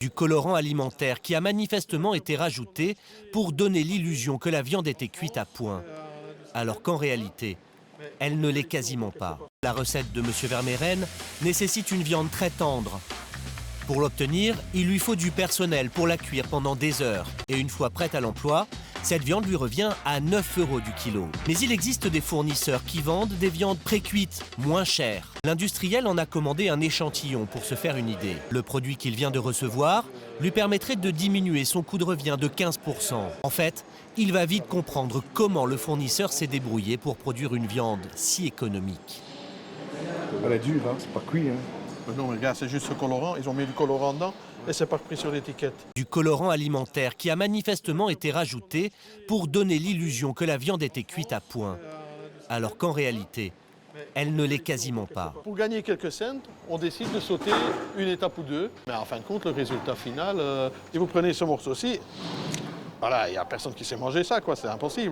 Du colorant alimentaire qui a manifestement été rajouté pour donner l'illusion que la viande était cuite à point, alors qu'en réalité, elle ne l'est quasiment pas. La recette de M. Vermeeren nécessite une viande très tendre. Pour l'obtenir, il lui faut du personnel pour la cuire pendant des heures. Et une fois prête à l'emploi, cette viande lui revient à 9 € du kilo. Mais il existe des fournisseurs qui vendent des viandes pré-cuites, moins chères. L'industriel en a commandé un échantillon pour se faire une idée. Le produit qu'il vient de recevoir lui permettrait de diminuer son coût de revient de 15%. En fait, il va vite comprendre comment le fournisseur s'est débrouillé pour produire une viande si économique. Elle est dure, hein, c'est pas cuit. Hein. Non, mais regarde, c'est juste ce colorant. Ils ont mis du colorant dedans et c'est pas pris sur l'étiquette. Du colorant alimentaire qui a manifestement été rajouté pour donner l'illusion que la viande était cuite à point, alors qu'en réalité, elle ne l'est quasiment pas. Pour gagner quelques cents, on décide de sauter une étape ou deux. Mais en fin de compte, le résultat final, si vous prenez ce morceau-ci, voilà, il n'y a personne qui sait manger ça, quoi, c'est impossible.